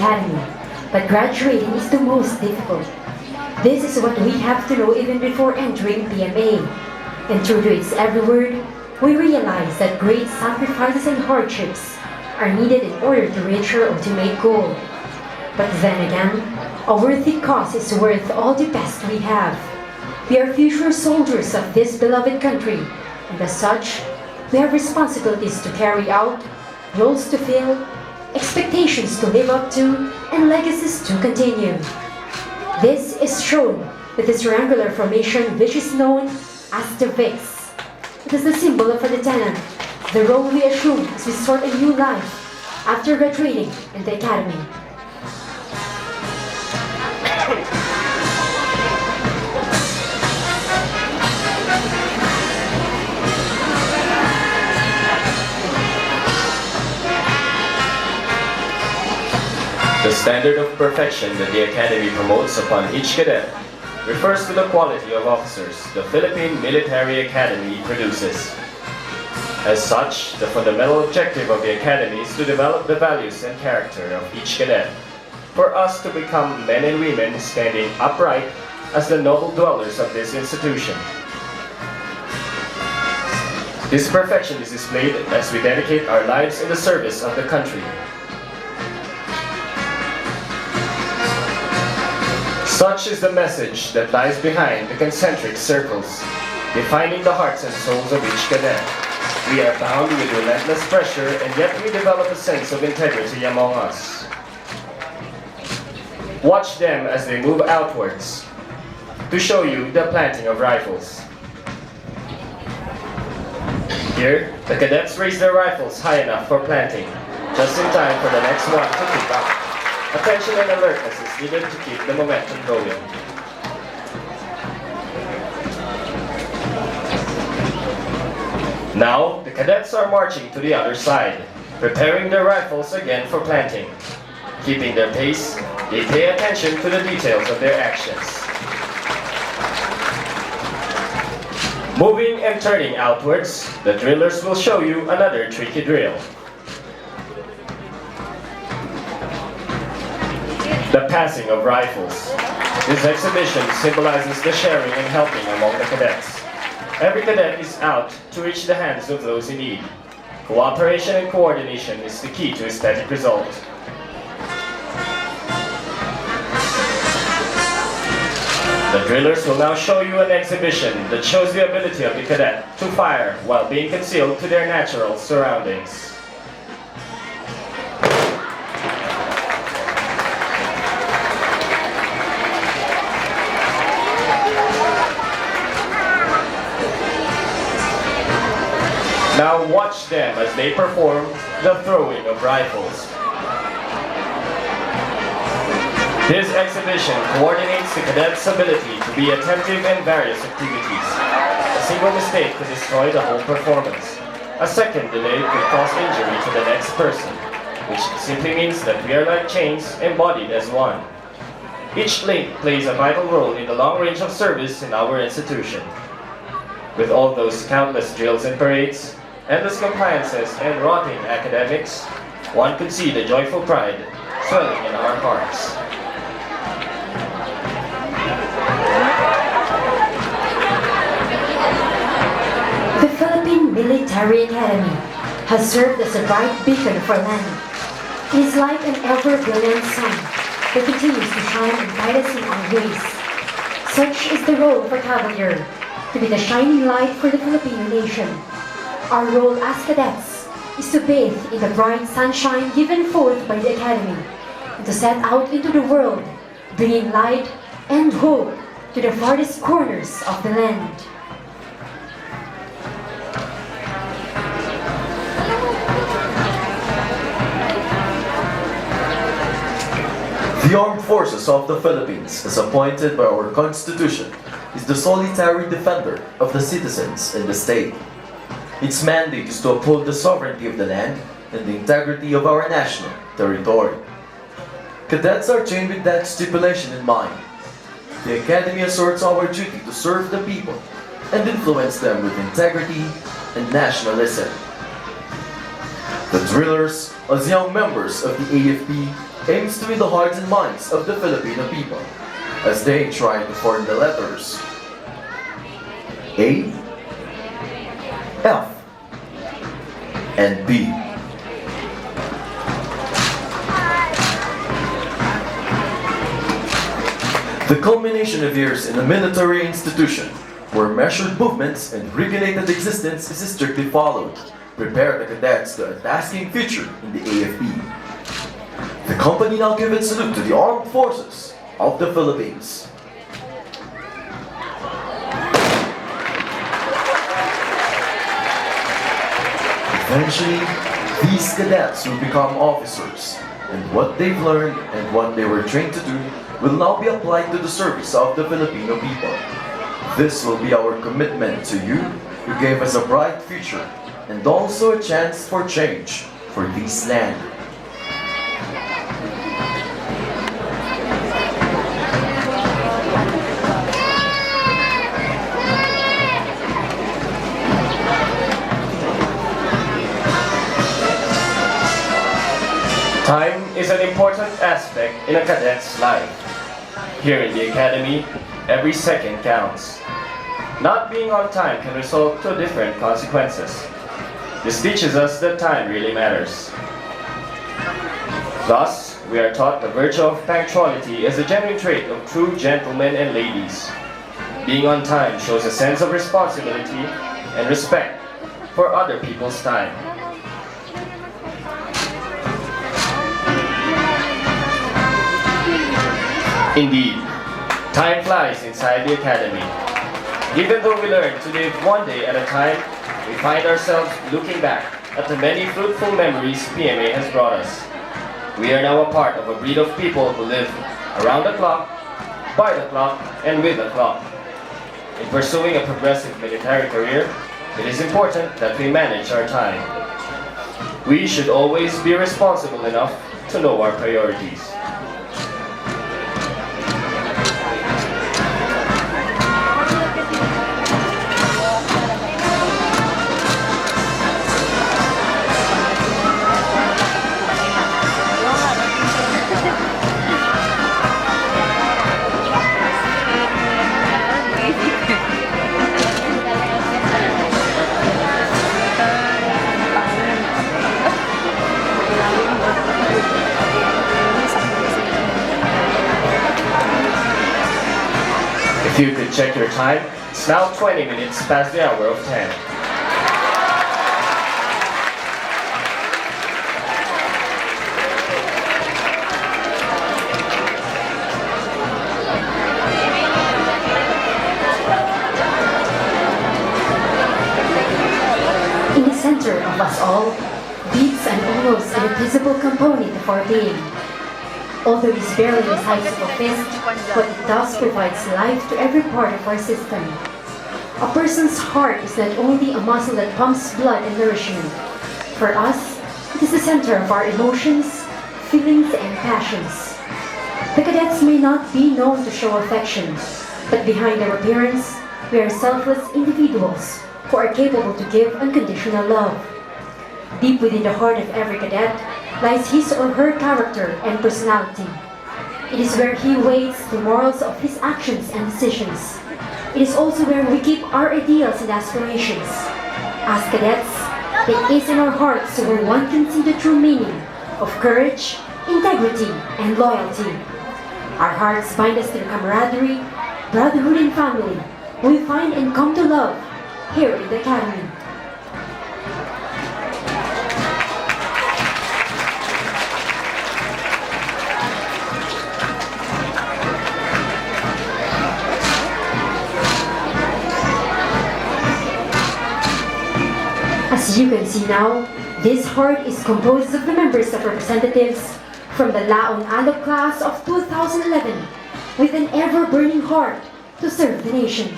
academy, but graduating is the most difficult. This is what we have to know even before entering PMA. And true to its every word, we realize that great sacrifices and hardships are needed in order to reach our ultimate goal. But then again, a worthy cause is worth all the best we have. We are future soldiers of this beloved country, and as such, we have responsibilities to carry out, roles to fill, expectations to live up to, and legacies to continue. This is shown with this triangular formation which is known as the VIX. It is the symbol of a lieutenant, the role we assume as we start a new life after graduating in the academy. The standard of perfection that the Academy promotes upon each cadet refers to the quality of officers the Philippine Military Academy produces. As such, the fundamental objective of the Academy is to develop the values and character of each cadet, for us to become men and women standing upright as the noble dwellers of this institution. This perfection is displayed as we dedicate our lives in the service of the country. Such is the message that lies behind the concentric circles, defining the hearts and souls of each cadet. We are bound with relentless pressure, and yet we develop a sense of integrity among us. Watch them as they move outwards to show you the planting of rifles. Here, the cadets raise their rifles high enough for planting, just in time for the next one to kick off. Attention and alertness is needed to keep the momentum going. Now, the cadets are marching to the other side, preparing their rifles again for planting. Keeping their pace, they pay attention to the details of their actions. Moving and turning outwards, the drillers will show you another tricky drill. The passing of rifles. This exhibition symbolizes the sharing and helping among the cadets. Every cadet is out to reach the hands of those in need. Cooperation and coordination is the key to aesthetic result. The drillers will now show you an exhibition that shows the ability of the cadet to fire while being concealed to their natural surroundings. Now watch them as they perform the throwing of rifles. This exhibition coordinates the cadets' ability to be attentive in various activities. A single mistake could destroy the whole performance. A second delay could cause injury to the next person, which simply means that we are like chains embodied as one. Each link plays a vital role in the long range of service in our institution. With all those countless drills and parades, endless compliances, and rotting academics, one could see the joyful pride swelling in our hearts. The Philippine Military Academy has served as a bright beacon for land. It is like an ever-brilliant sun that continues to shine and guide us in our ways. Such is the role of a cavalier, to be the shining light for the Filipino nation. Our role as cadets is to bathe in the bright sunshine given forth by the Academy and to set out into the world, bringing light and hope to the farthest corners of the land. The Armed Forces of the Philippines, as appointed by our Constitution, is the solitary defender of the citizens in the state. Its mandate is to uphold the sovereignty of the land and the integrity of our national territory. Cadets are trained with that stipulation in mind. The Academy asserts our duty to serve the people and influence them with integrity and nationalism. The drillers as young members of the AFP aims to win the hearts and minds of the Filipino people as they try to form the letters A, F, and B. The culmination of years in a military institution where measured movements and regulated existence is strictly followed prepare the cadets to a tasking future in the AFP. The company now gives its salute to the armed forces of the Philippines. Eventually, these cadets will become officers, and what they've learned and what they were trained to do will now be applied to the service of the Filipino people. This will be our commitment to you who gave us a bright future and also a chance for change for this land. Time is an important aspect in a cadet's life. Here in the academy, every second counts. Not being on time can result to different consequences. This teaches us that time really matters. Thus, we are taught the virtue of punctuality as a genuine trait of true gentlemen and ladies. Being on time shows a sense of responsibility and respect for other people's time. Indeed, time flies inside the academy. Even though we learn to live one day at a time, we find ourselves looking back at the many fruitful memories PMA has brought us. We are now a part of a breed of people who live around the clock, by the clock, and with the clock. In pursuing a progressive military career, it is important that we manage our time. We should always be responsible enough to know our priorities. If you could check your time, it's now 20 minutes past the hour of 10. In the center of us all beats an almost invisible component of our being. Although it is barely the size of a fist, but it does provides life to every part of our system. A person's heart is not only a muscle that pumps blood and nourishment. For us, it is the center of our emotions, feelings, and passions. The cadets may not be known to show affection, but behind their appearance, we are selfless individuals who are capable to give unconditional love. Deep within the heart of every cadet lies his or her character and personality. It is where he weighs the morals of his actions and decisions. It is also where we keep our ideals and aspirations. As cadets, it is in our hearts where one can see the true meaning of courage, integrity, and loyalty. Our hearts bind us to the camaraderie, brotherhood, and family we find and come to love here in the academy. As you can see now, this heart is composed of the members of representatives from the Laon Alok class of 2011 with an ever-burning heart to serve the nation.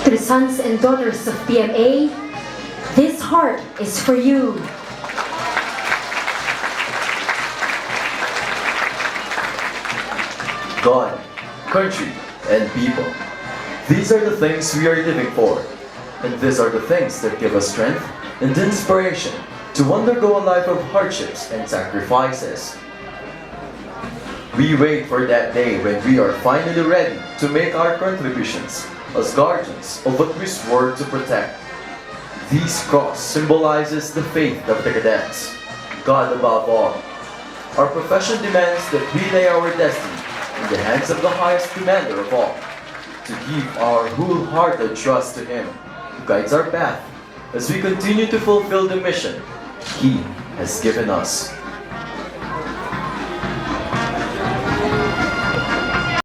To the sons and daughters of PMA, this heart is for you. God, country, and people. These are the things we are living for, and these are the things that give us strength and inspiration to undergo a life of hardships and sacrifices. We wait for that day when we are finally ready to make our contributions as guardians of what we swore to protect. This cross symbolizes the faith of the cadets, God above all. Our profession demands that we lay our destiny in the hands of the highest commander of all, to give our wholehearted trust to Him, who guides our path as we continue to fulfill the mission He has given us.